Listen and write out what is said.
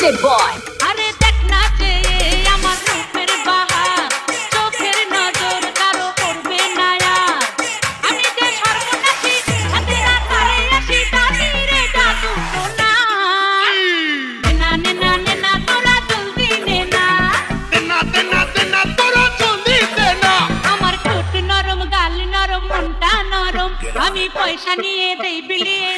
DJ boy. আরে দেখ না যে আমার রূপের বাহার, চোখের নজর কারো করবে না আর। আমি যে সর্বনাশী, হাতের আকারে আসি, দাদিরে জাদু টোনা। নেনা নেনা নেনা তোরা জলদি নেনা, তোরা জলদি দে না। আমার ঠোঁট নরম, গাল নরম, মনটা নরম, আমি পয়সা নিয়ে দেই বিলিয়ে